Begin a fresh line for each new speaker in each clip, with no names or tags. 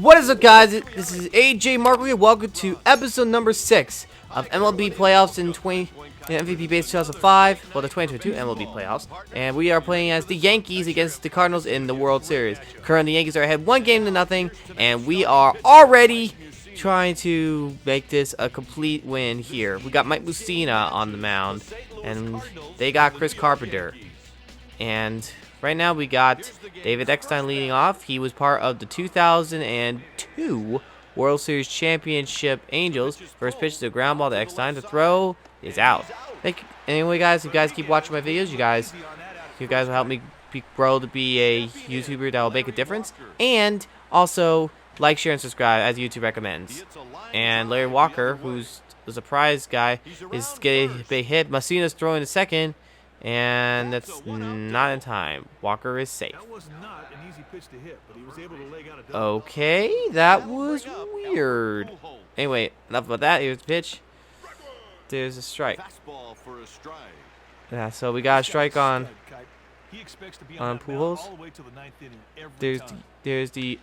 What is up, guys? This is ajmarkle. Welcome to episode number 6 of MLB playoffs in MVP base 2005. Well, the 2022 MLB playoffs, and we are playing as the Yankees against the Cardinals in the World Series. Currently, the Yankees are ahead 1-0, and we are already trying to make this a complete win here. We got Mike Mussina on the mound, and they got Chris Carpenter, and right now we got David Eckstein leading off. He was part of the 2002 World Series Championship Angels. First pitch is a ground ball to Eckstein. The throw is out. Anyway, guys, if you guys keep watching my videos, you guys will help me grow to be a YouTuber that will make a difference. And also like, share, and subscribe as YouTube recommends. And Larry Walker, who's the surprise guy, is getting a big hit. Mussina's throwing to second. And that's not in time. Walker is safe. Okay, that was weird. Anyway, enough about that. Here's the pitch. There's a strike. Yeah, so we got a strike on Pujols. There's the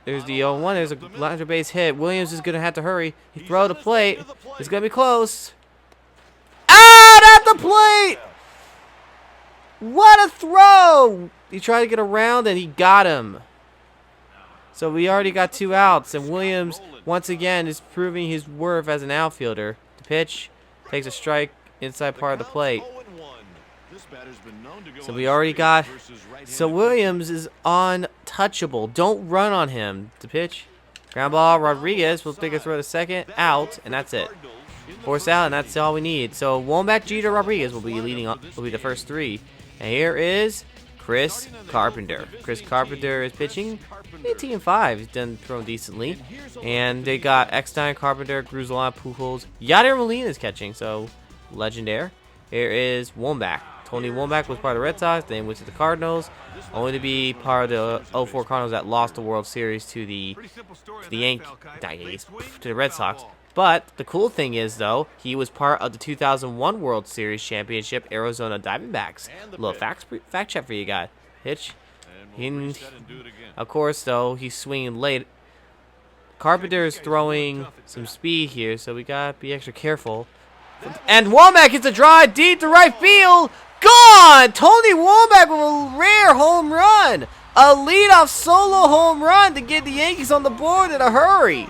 0-1. There's a line base hit. Williams is gonna have to hurry. He throw the plate. It's gonna be close. Out at the plate. What a throw! He tried to get around and he got him. So we already got 2 outs, and Williams once again is proving his worth as an outfielder. The pitch takes a strike inside part of the plate. So we already got. So Williams is untouchable. Don't run on him. The pitch, ground ball. Rodriguez will take a throw to second, out, and that's it. Force out, and that's all we need. So Womack, Jeter, Rodriguez will be leading. Will be the first 3. And here is Chris Carpenter. Chris Carpenter is pitching 18-5. He's done thrown decently. And they got Eckstein, Carpenter, Gruzola, Pujols. Yadier Molina is catching, so legendary. Here is Womack. Tony Womack was part of the Red Sox, then went to the Cardinals, only to be part of the 04 Cardinals that lost the World Series to the Yankees, to the Red Sox. But the cool thing is, though, he was part of the 2001 World Series Championship Arizona Diamondbacks. A little fact check for you guys. Pitch. Of course, though, he's swinging late. Carpenter is throwing some speed here, so we got to be extra careful. And Womack hits a drive deep to right field. Gone! Tony Womack with a rare home run. A leadoff solo home run to get the Yankees on the board in a hurry.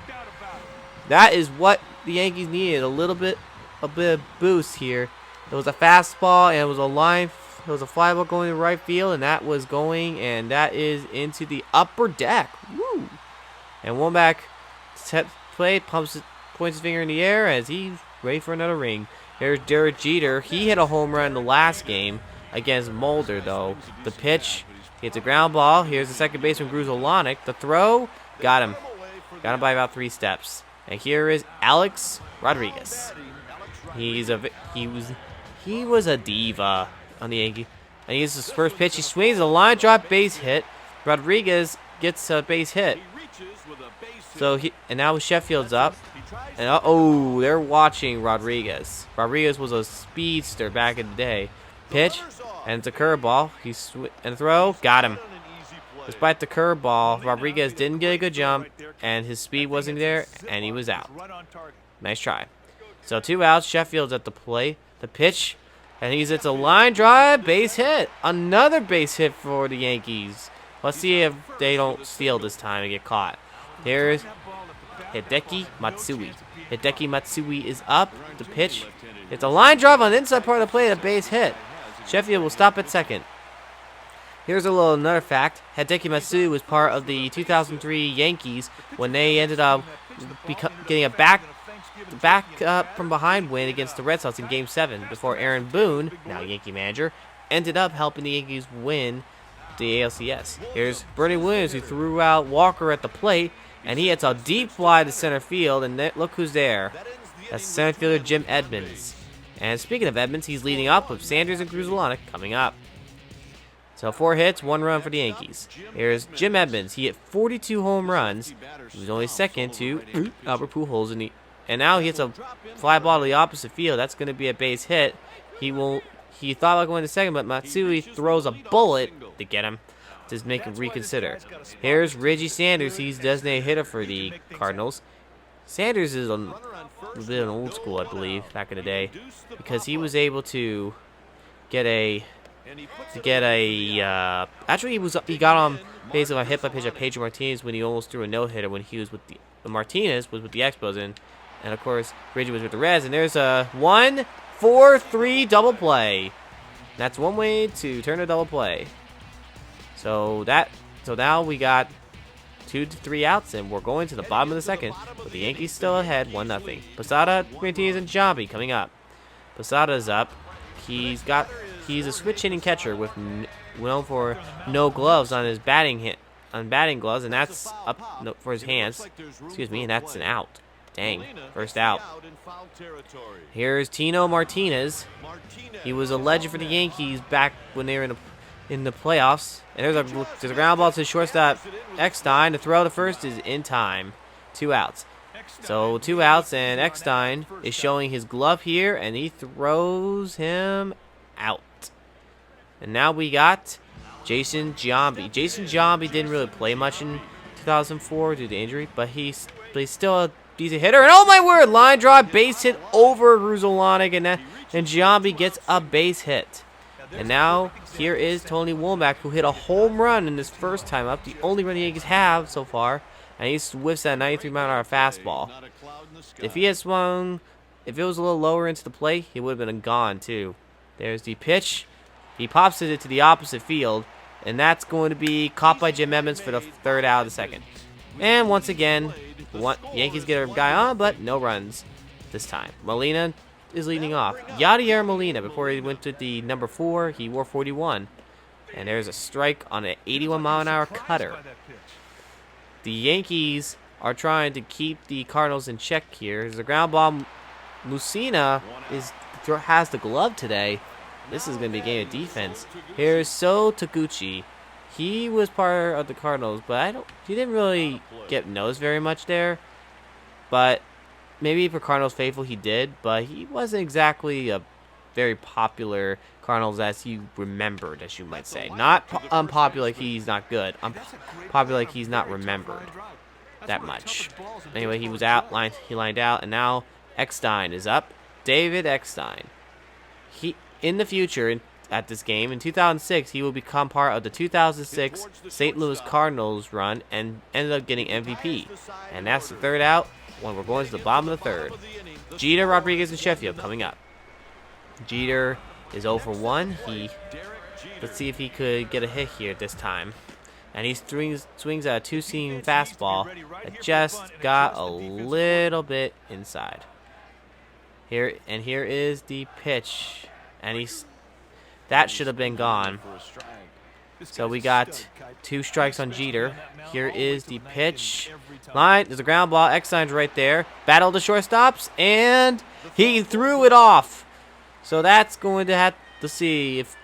That is what the Yankees needed, a bit of boost here. It was a fastball, and it was a fly ball going to right field, and that was going, and that is into the upper deck. Woo! And Womack points his finger in the air as he's ready for another ring. Here's Derek Jeter. He hit a home run in the last game against Mulder, though. The pitch hits a ground ball. Here's the second baseman, Gruzola. The throw, got him. Got him by about 3 steps. And here is Alex Rodriguez. He was a diva on the Yankee. And he's his first pitch. He swings a line drive base hit. Rodriguez gets a base hit. So and now Sheffield's up. And they're watching Rodriguez. Rodriguez was a speedster back in the day. Pitch, and it's a curveball. And throw, got him. Despite the curveball, Rodriguez didn't get a good jump, and his speed wasn't there, and he was out. Nice try. So 2 outs. Sheffield's at the plate. The pitch, and it's a line drive, base hit. Another base hit for the Yankees. Let's see if they don't steal this time and get caught. Here's Hideki Matsui. Hideki Matsui is up. The pitch, it's a line drive on the inside part of the plate, a base hit. Sheffield will stop at second. Here's another fact. Hideki Matsui was part of the 2003 Yankees when they ended up getting a back up from behind win against the Red Sox in Game 7 before Aaron Boone, now Yankee manager, ended up helping the Yankees win the ALCS. Here's Bernie Williams, who threw out Walker at the plate, and he hits a deep fly to center field, and look who's there. That's center fielder Jim Edmonds. And speaking of Edmonds, he's leading up with Sanders and Gruzola coming up. So 4 hits, 1 run for the Yankees. Here's Jim Edmonds. He hit 42 home runs. He was only second to Albert Pujols, and now he hits a fly ball to the opposite field. That's going to be a base hit. He thought about going to second, but Matsui throws a bullet to get him. to make him reconsider. Here's Reggie Sanders. He's designated hitter for the Cardinals. Sanders is a bit of an old school, I believe, back in the day, because he was able to get a actually he got on base of a hit by pitch at Pedro Martinez when he almost threw a no hitter when he was with the Martinez was with the Expos and of course Reggie was with the Reds, and there's a 1-4-3 double play. That's one way to turn a double play. So now we got 2 to 3 outs, and we're going to the bottom of the second with the Yankees still ahead 1-0. Posada, Martinez, and Jambi coming up. Posada's up. He's a switch hitting catcher with known for no gloves on his batting gloves, and that's up for his hands. Excuse me, and that's an out. Dang, first out. Here's Tino Martinez. He was a legend for the Yankees back when they were in the playoffs. And there's a ground ball to shortstop Eckstein. The throw to first is in time. 2 outs. So 2 outs, and Eckstein is showing his glove here, and he throws him out. And now we got Jason Giambi. Jason Giambi didn't really play much in 2004 due to injury, but he's still a decent hitter. And oh my word, line drive, base hit over Ruzolanek, and Giambi gets a base hit. And now here is Tony Womack, who hit a home run in his first time up, the only run the Yankees have so far, and he whiffs that 93-mile-an-hour fastball. If he had swung, if it was a little lower into the plate, he would have been gone too. There's the pitch. He pops it to the opposite field, and that's going to be caught by Jim Edmonds for the 3rd out of the second. And once again, Yankees get a guy on, but no runs this time. Molina is leading off. Yadier Molina, before he went to the number 4, he wore 41. And there's a strike on an 81-mile-an-hour cutter. The Yankees are trying to keep the Cardinals in check here. There's a ground ball. Mussina has the glove today. This is going to be a game of defense. Here's So Taguchi. He was part of the Cardinals, but he didn't really get noticed very much there. But maybe for Cardinals faithful he did, but he wasn't exactly a very popular Cardinals as you remembered, as you might say. Not unpopular like he's not good. Unpopular like he's not remembered that much. Anyway, he was out, he lined out, and now Eckstein is up. David Eckstein. In the future, at this game, in 2006, he will become part of the 2006 St. Louis Cardinals run and ended up getting MVP. And that's the 3rd out when we're going to the bottom of the 3rd. Jeter, Rodriguez, and Sheffield coming up. Jeter is 0 for 1. Let's see if he could get a hit here this time. And he swings a 2-seam fastball that just got a little bit inside. Here is the pitch. And that should have been gone. So we got 2 strikes on Jeter. Here is the pitch. There's a ground ball. Eckstein's right there. Battle to shortstops, and he threw it off. So that's going to have to see if,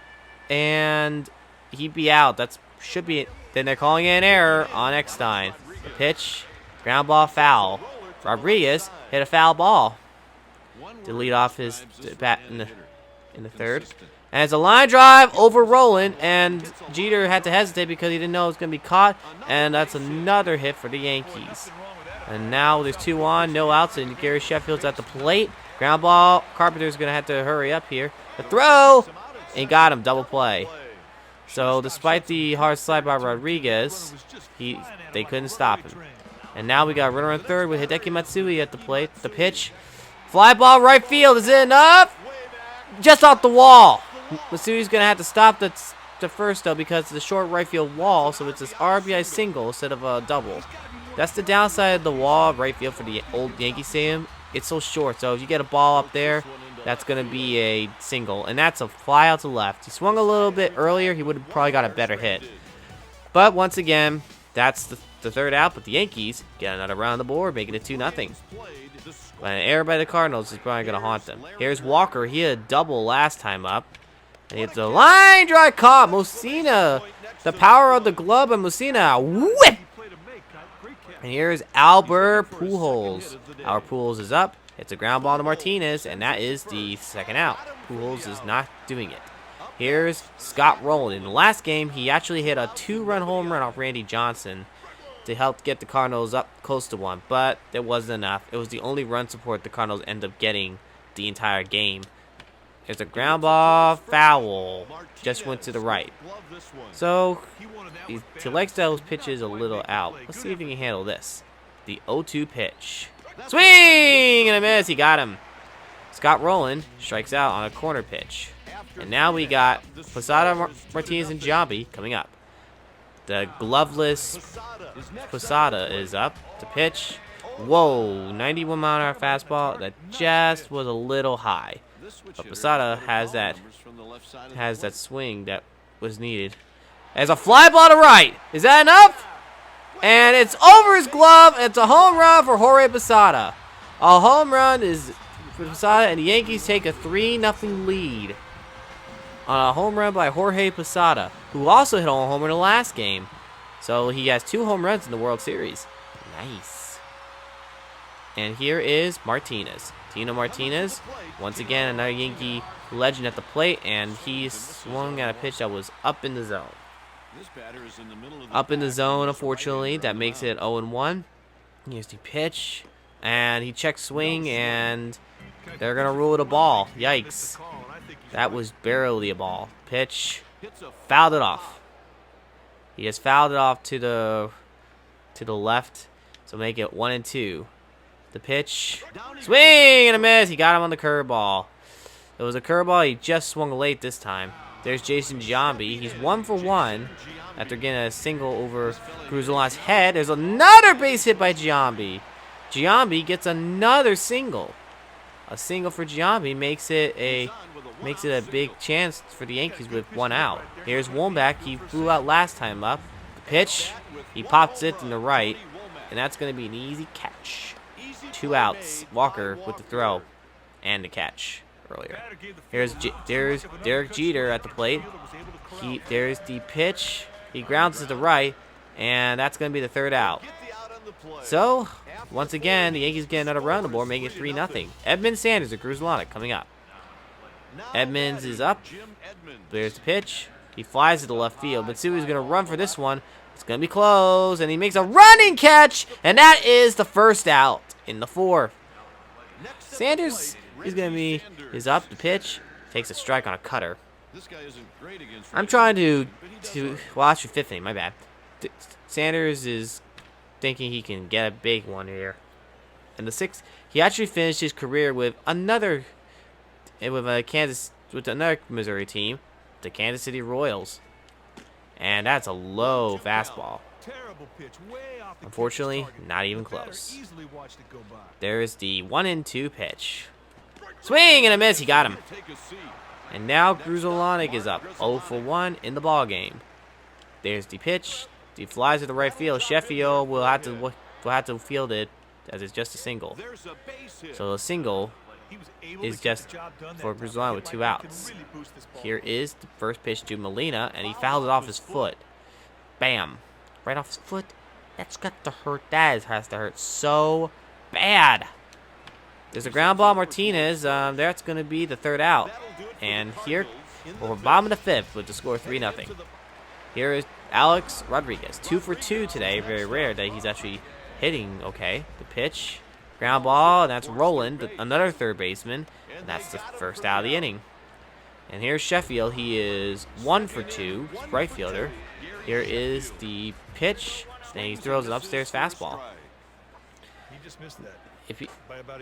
and he'd be out. That should be it. Then they're calling an error on Eckstein. The pitch, ground ball, foul. Rodriguez hit a foul ball to lead off his bat in the 3rd. And it's a line drive over Roland, and Jeter had to hesitate because he didn't know it was going to be caught, and that's another hit for the Yankees. And now there's 2 on, no outs, and Gary Sheffield's at the plate. Ground ball. Carpenter's going to have to hurry up here. The throw, and got him, double play. So despite the hard slide by Rodriguez, they couldn't stop him. And now we got a runner on 3rd with Hideki Matsui at the plate. The pitch, fly ball right field. Is it enough? Just off the wall. Matsui's going to have to stop the first, though, because of the short right field wall, so it's this RBI single instead of a double. That's the downside of the wall of right field for the old Yankee Stadium. It's so short, so if you get a ball up there, that's going to be a single, and that's a fly out to left. He swung a little bit earlier. He would have probably got a better hit. But once again, that's the 3rd out, but the Yankees get another round on the board, making it 2-0. But an error by the Cardinals is probably going to haunt them. Here's Walker. He had a double last time up. And it's a line drive caught. Mussina. The power of the glove of Mussina. Whip! And here's Albert Pujols. Albert Pujols is up. It's a ground ball to Martinez, and that is the 2nd out. Pujols is not doing it. Here's Scott Rowland. In the last game, he actually hit a 2-run home run off Randy Johnson to help get the Cardinals up close to 1, but it wasn't enough. It was the only run support the Cardinals ended up getting the entire game. There's a ground ball, foul. Just went to the right. So, he likes those pitches a little out. Let's see if he can handle this. The 0-2 pitch. Swing and a miss. He got him. Scott Rowland strikes out on a corner pitch. And now we got Posada, Martinez, and Giambi coming up. The gloveless Posada is up to pitch. Whoa, 91-mile-an-hour fastball. That just was a little high. But Posada has that swing that was needed. As a fly ball to right. Is that enough? And it's over his glove. And it's a home run for Jorge Posada. A home run is for Posada, and the Yankees take a 3-0 lead on a home run by Jorge Posada, who also hit a home run in the last game. So he has 2 home runs in the World Series. Nice. And here is Martinez. Tino Martinez, once again, another Yankee legend at the plate, and he swung at a pitch that was up in the zone. Up in the zone, unfortunately, that makes it 0-1. Here's the pitch, and he checks swing, and they're going to rule it a ball. Yikes. That was barely a ball. Pitch, fouled it off. He just fouled it off to the left, so make it 1-2. The pitch, swing and a miss. He got him on the curveball. It was a curveball. He just swung late this time. There's Jason Giambi. He's 1 for 1 after getting a single over Cruzola's head. There's another base hit by Giambi. Giambi gets another single. A single for Giambi makes it a big chance for the Yankees with 1 out. Here's Womack. He flew out last time up. The pitch, he pops it in the right, and that's going to be an easy catch. 2 outs. Walker with the throw and the catch earlier. There's Derek Jeter at the plate. There's the pitch. He grounds to the right, and that's going to be the 3rd out. So, once again, the Yankees get another run on the board, making it 3-0. Edmund Sanders of Cruzolana coming up. Edmonds is up. There's the pitch. He flies to the left field. Mitsui's going to run for this one. It's going to be close, and he makes a running catch, and that is the 1st out in the 4th. Sanders is up. The pitch takes a strike on a cutter. I'm trying to watch the 5th inning. My bad. Sanders is thinking he can get a big one here. In the 6th, he actually finished his career with another Missouri team, the Kansas City Royals. And that's a low fastball. Unfortunately, not even close. There's the 1-2 pitch. Swing and a miss. He got him. And now Cruzolana is up 0 for 1 in the ball game. There's the pitch. He flies to the right field. Sheffield will have to field it as it's just a single. So a single is just for Cruzolana with 2 outs. Here is the first pitch to Molina, and he fouls it off his foot. Bam. Right off his foot. That's got to hurt. That has to hurt so bad. There's a ground ball, Martinez. That's going to be the 3rd out. And here, we're bottom of the 5th with the score 3-0. Here is Alex Rodriguez. 2 for 2 today. Very rare that he's actually hitting okay. The pitch. Ground ball, and that's Rowland, another 3rd baseman. And that's the 1st out of the inning. And here's Sheffield. He is 1 for 2, right fielder. Here is the pitch, and he throws an upstairs fastball.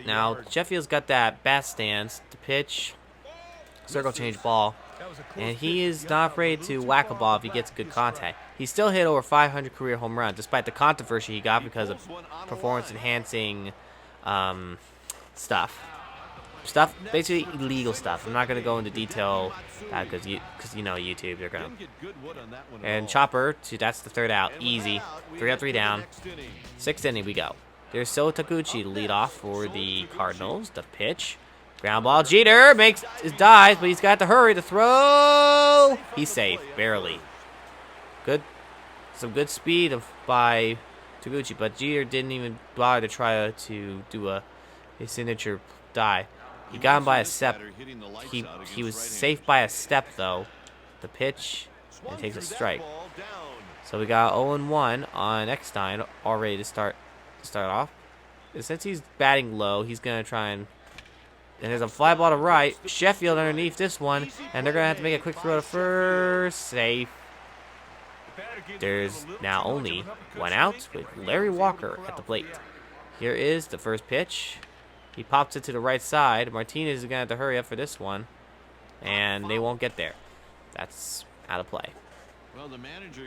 Now, Sheffield's got that bat stance, the pitch, circle change ball, and he is not afraid to whack a ball if he gets good contact. He still hit over 500 career home runs, despite the controversy he got because of performance-enhancing stuff, basically illegal stuff. I'm not going to go into detail because you know YouTube, they're going to. And Chopper, that's the 3rd out, easy. 3 up, 3 down. 6th inning we go. There's So Taguchi to lead off for the Cardinals. The pitch. Ground ball. Jeter dives, but he's got to hurry to throw. He's safe, barely. Some good speed by Taguchi, but Jeter didn't even bother to try to do his signature dive. He got him by a step. He was safe by a step, though. The pitch, and takes a strike. So we got 0-1 on Eckstein, all ready to start off. And since he's batting low, he's gonna try and there's a fly ball to right. Sheffield underneath this one, and they're gonna have to make a quick throw to first. Safe. There's now only one out with Larry Walker at the plate. Here is the first pitch. He pops it to the right side. Martinez is gonna have to hurry up for this one, and they won't get there. That's out of play.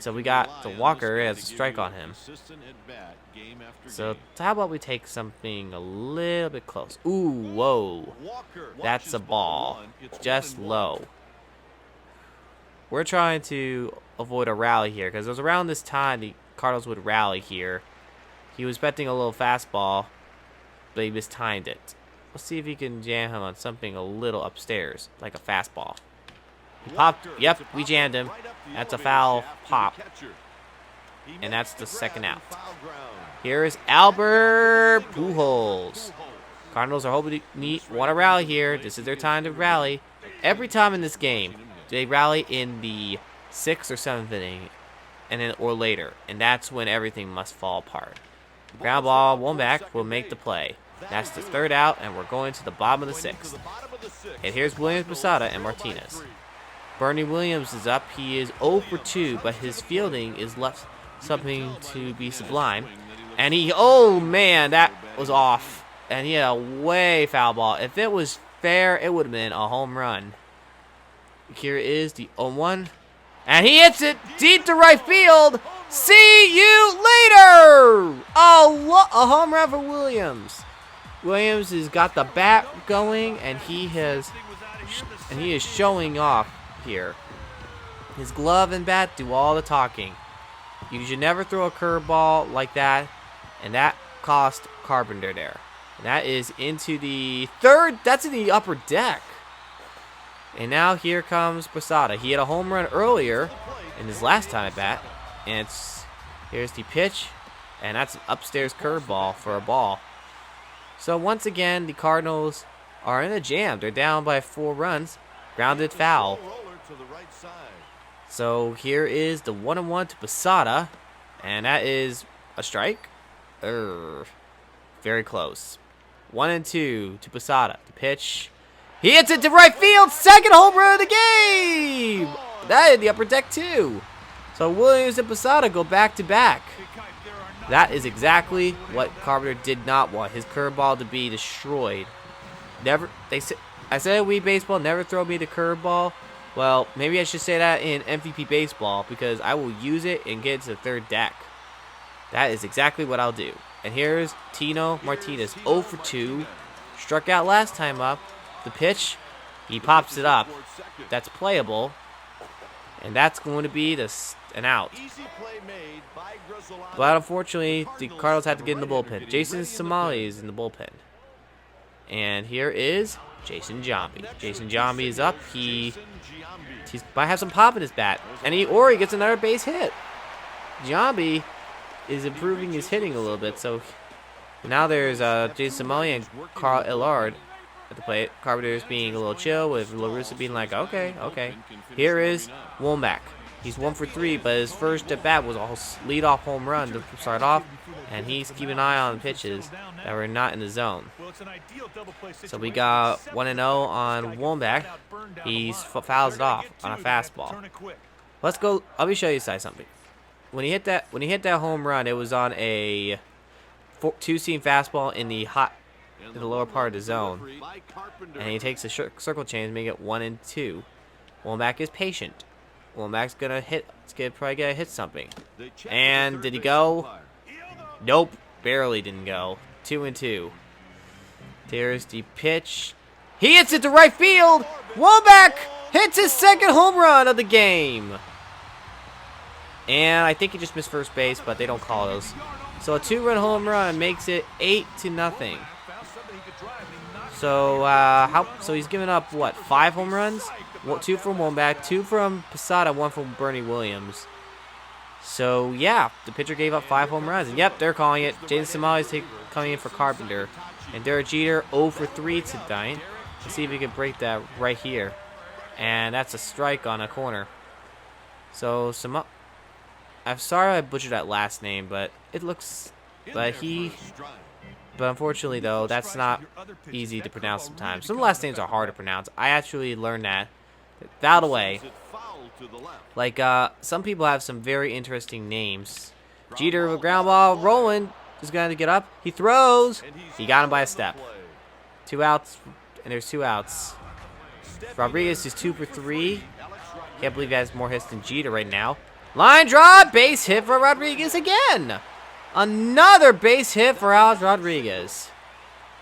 So we got the Walker has a strike on him. So how about we take something a little bit close? Ooh, whoa. That's a ball. Just low. We're trying to avoid a rally here because it was around this time the Cardinals would rally here. He was betting a little fastball, but he mistimed it. Let's see if he can jam him on something a little upstairs, like a fastball. He popped. Yep, we jammed him. That's a foul pop. And that's the second out. Here is Albert Pujols. Cardinals are hoping to want to rally here. This is their time to rally. Every time in this game, they rally in the 6th or 7th inning, or later, and that's when everything must fall apart. Ground ball, one back, will make the play. That's the third out, and we're going to the bottom of the 6th. And here's Williams, Posada, and Martinez. Bernie Williams is up. He is 0 for 2, but his fielding is left something to be sublime. And oh man, that was off. And he had a way foul ball. If it was fair, it would have been a home run. Here is the 0-1. And he hits it deep to right field. See you later! A home run for Williams. Williams has got the bat going, and he is showing off here. His glove and bat do all the talking. You should never throw a curveball like that, and that cost Carpenter there. And that is into the third. That's in the upper deck. And now here comes Posada. He had a home run earlier in his last time at bat, and here's the pitch, and that's an upstairs curveball for a ball. So once again, the Cardinals are in a jam. They're down by 4 runs. Grounded foul. So here is the 1-1 to Posada, and that is a strike. Very close. 1-2 to Posada. The pitch. He hits it to right field. Second home run of the game. That in the upper deck too. So Williams and Posada go back to back. That is exactly what Carpenter did not want. His curveball to be destroyed. I said Wii Baseball, never throw me the curveball. Well, maybe I should say that in MVP Baseball because I will use it and get to the third deck. That is exactly what I'll do. And here's Tino Martinez, 0 for 2. Struck out last time up. The pitch, he pops it up. That's playable. And that's going to be an out. But unfortunately, the Cardinals have to get in the bullpen. Jason Somali is in the bullpen. And here is Jason Giambi. Jason Giambi is up. He might have some pop in his bat. And he gets another base hit. Giambi is improving his hitting a little bit. So now there's Jason Somali and Carl Illard at the plate. Carpenter's being a little chill with La Russa being like, okay. Here is Womack. He's 1 for 3, but his first at bat was a leadoff home run to start off, and he's keeping an eye on pitches that were not in the zone. So we got 1-0 on Womack. He fouls it off on a fastball. Let's go. Let me show you guys something. When he hit that home run, it was on a 2-seam fastball in the lower part of the zone, and he takes a circle change, make it 1-2. Womack is patient. Womack's gonna probably gonna hit something. And did he go? Nope, barely didn't go. 2-2. There's the pitch. He hits it to right field. Womack hits his second home run of the game. And I think he just missed first base, but they don't call those. So a 2-run home run makes it 8-0. So so he's given up what, 5 home runs? 2 from Womack, 2 from Posada, 1 from Bernie Williams. So yeah, the pitcher gave up 5 home runs, and yep, they're calling it. Jason Somali's coming in for Carpenter, and Derek Jeter 0 for 3 tonight. Let's see if he can break that right here, and that's a strike on a corner. So I'm sorry I butchered that last name, but it looks but unfortunately though, that's not easy to pronounce sometimes. Some last names are hard to pronounce. I actually learned that. Fouled away. Like some people have some very interesting names. Jeter with a ground ball, rolling, is going to get up. He throws. He got him by a step. 2 outs, and there's 2 outs. Rodriguez is 2 for 3. Can't believe he has more hits than Jeter right now. Line drive, base hit for Rodriguez again. Another base hit for Alex Rodriguez.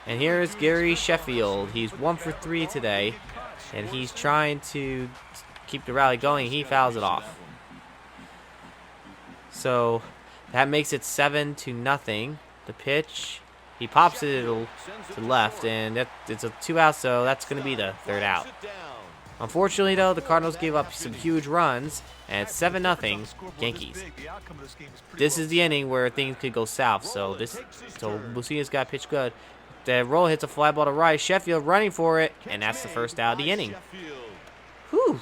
And here's Gary Sheffield. He's 1 for 3 today, and he's trying to keep the rally going. He fouls it off. So that makes it 7-0. The pitch, he pops it to left, and it's a 2 out, so that's going to be the 3rd out. Unfortunately, though, the Cardinals gave up some huge runs, and it's 7-0 Yankees. This is the inning where things could go south, so Mussina's got to pitch good. The roll hits a fly ball to right. Sheffield running for it, and that's the 1st out of the inning. Whew.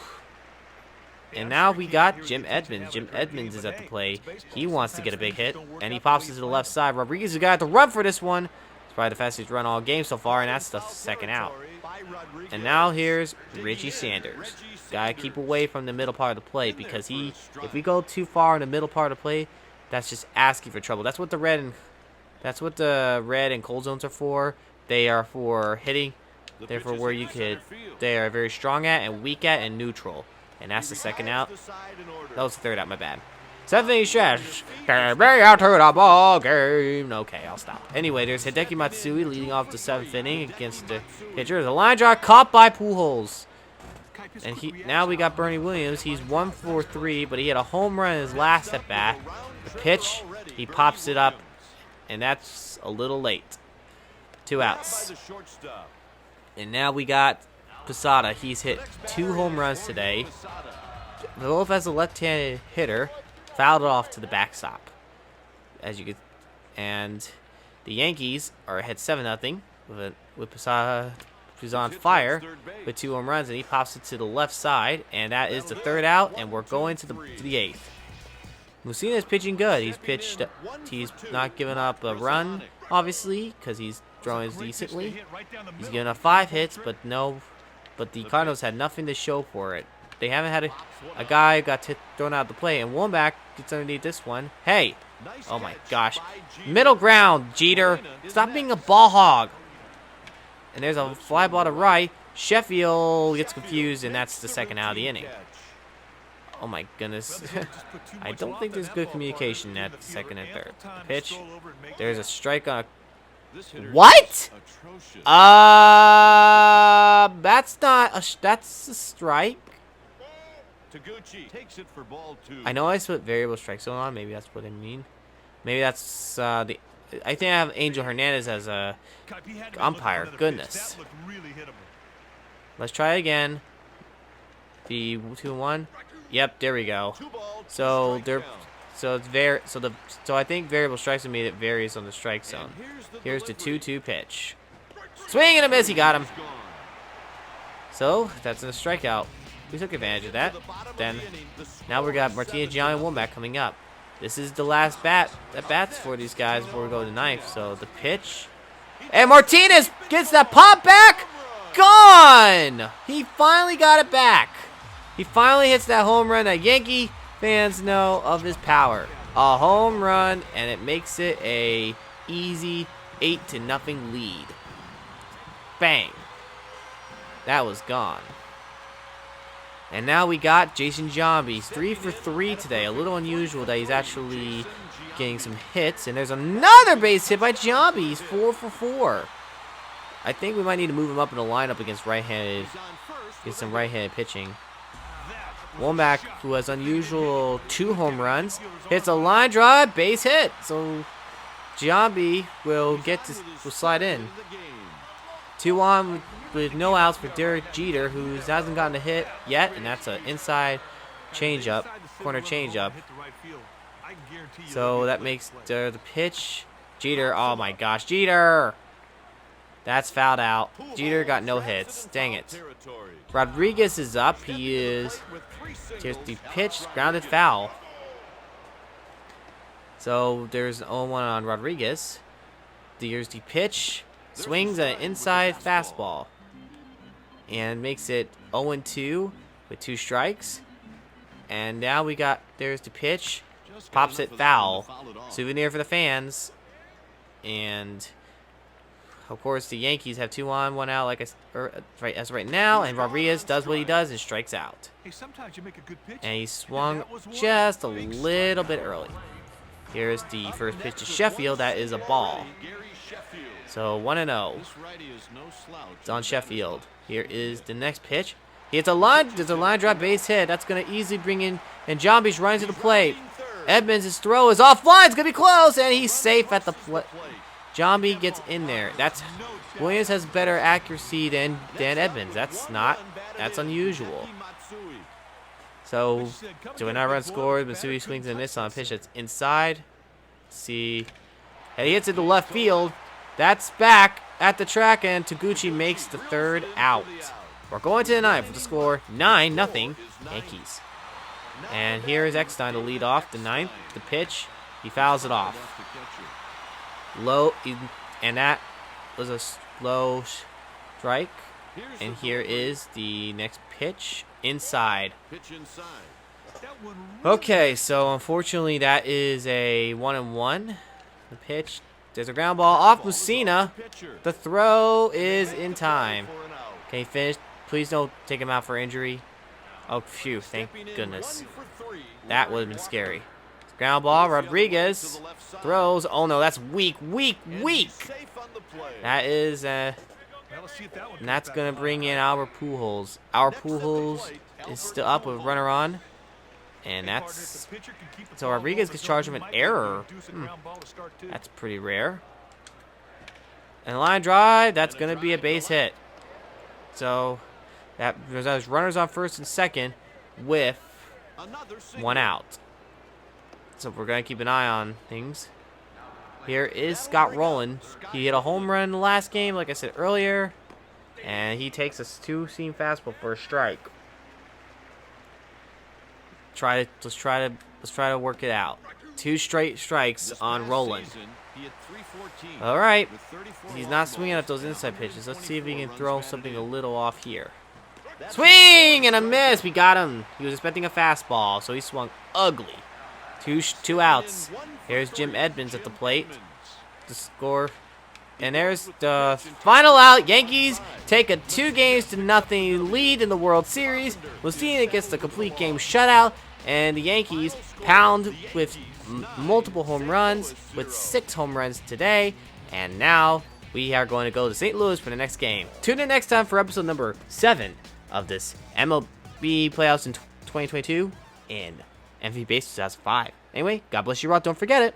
And now we got Jim Edmonds. Jim Edmonds is at the plate. He wants to get a big hit, and he pops it to the left side. Rodriguez is going to have to run for this one. It's probably the fastest run all game so far, and that's the 2nd out. And now here's Richie Sanders. Gotta keep away from the middle part of the plate, because if we go too far in the middle part of the plate, that's just asking for trouble. That's what the red and cold zones are for. They are for hitting. They're for where they are very strong at and weak at and neutral. And that's the 2nd out. That was the 3rd out, my bad. 7th stretch. Get me out to the ball game. Okay, I'll stop. Anyway, there's Hideki Matsui leading off the 7th inning against the pitcher. The line drive caught by Pujols. And now we got Bernie Williams. He's 1 for 3, but he had a home run in his last at bat. The pitch, he pops it up, and that's a little late. 2 outs. And now we got Posada. He's hit 2 home runs today. Both as a left-handed hitter, fouled it off to the backstop. And the Yankees are ahead 7-0 with Posada, who's on fire with 2 home runs, and he pops it to the left side, and that is the 3rd out, and we're going to the 8th. Mussina is pitching good. He's not giving up a run, obviously, because he's throwing decently. He's giving up 5 hits, but the Cardinals had nothing to show for it. They haven't had a guy got thrown out of the play, and Womack gets underneath this one. Hey! Oh my gosh. Middle ground, Jeter. Stop being a ball hog. And there's a fly ball to right. Sheffield gets confused, and that's the 2nd out of the inning. Oh my goodness. I don't think there's good communication at the 2nd and 3rd. Pitch. There's a strike on a... What? That's a strike. I know I put variable strike zone on. Maybe that's what I mean. Maybe that's I think I have Angel Hernandez as a umpire. Goodness. Let's try again. The 2-1. Yep, there we go. So I think variable strikes would mean it varies on the strike zone. Here's the 2-2 pitch. Swing and a miss. He got him. So that's a strikeout. We took advantage of that. Then now we got Martinez, Gianni, and Womack coming up. This is the last bats for these guys before we go to 9th. So the pitch, and Martinez gets that pop back. Gone. He finally got it back. He finally hits that home run that Yankee fans know of his power. A home run, and it makes it a easy 8-0 lead. Bang. That was gone. And now we got Jason Giambi. He's 3 for 3 today. A little unusual that he's actually getting some hits. And there's another base hit by Giambi. He's 4 for 4. I think we might need to move him up in the lineup against some right-handed pitching. Womack, who has unusual 2 home runs, hits a line drive, base hit. So Giambi will slide in. 2 on with no outs for Derek Jeter, who hasn't gotten a hit yet, and that's an inside changeup, corner changeup. So that makes the pitch. Jeter, oh my gosh, Jeter! That's fouled out. Jeter got no hits. Dang it. Rodriguez is up. He is. Here's the pitch. Grounded foul. So there's an 0-1 on Rodriguez. Here's the pitch. Swings an inside fastball. And makes it 0-2 with 2 strikes. And now we got. There's the pitch. Pops it foul. Souvenir for the fans. And. Of course, the Yankees have 2 on, 1 out, like as right now, and Rodriguez does what he does and strikes out. And he swung just a little bit early. Here's the first pitch to Sheffield. That is a ball. So 1-0. It's on Sheffield. Here is the next pitch. There's a line drive base hit. That's going to easily bring in, and Jambi's running to the plate. Edmonds' throw is offline. It's going to be close, and he's safe at the plate. Jambi gets in there. Williams has better accuracy than Edmonds. That's unusual. So, do not run scored. Matsui swings and misses on a pitch that's inside. Let's see. And he hits it to left field. That's back at the track, and Taguchi makes the 3rd out. We're going to the 9th with the score 9-0 Yankees. And here is Eckstein to lead off the 9th. The pitch. He fouls it off. Low, and that was a slow strike. And here is the next pitch inside. Okay, so unfortunately that is a 1-1. The pitch, there's a ground ball off Mussina. The throw is in time. Can he finish? Please don't take him out for injury. Oh, phew, thank goodness. That would have been scary. Ground ball, Rodriguez throws. Oh no, that's weak. That is, and that's going to bring in our Pujols. Our Pujols is still up with runner on. And that's, so Rodriguez gets charged with an error. That's pretty rare. And line drive, that's going to be a base hit. So, there's runners on first and second with 1 out. So we're going to keep an eye on things. Here is Scott Rowland. He hit a home run in the last game, like I said earlier. And he takes a 2-seam fastball for a strike. Let's try to work it out. 2 straight strikes on Rowland. All right. He's not swinging at those inside pitches. Let's see if he can throw something a little off here. Swing and a miss. We got him. He was expecting a fastball, so he swung ugly. 2 outs. Here's Jim Edmonds at the plate to score. And there's the final out. Yankees take a 2-0 lead in the World Series. Mussina gets the complete game shutout. And the Yankees pound with multiple home runs, with 6 home runs today. And now we are going to go to St. Louis for the next game. Tune in next time for episode number 7 of this MLB playoffs in 2022 in MVP Base 2005. Anyway, God bless you all. Don't forget it.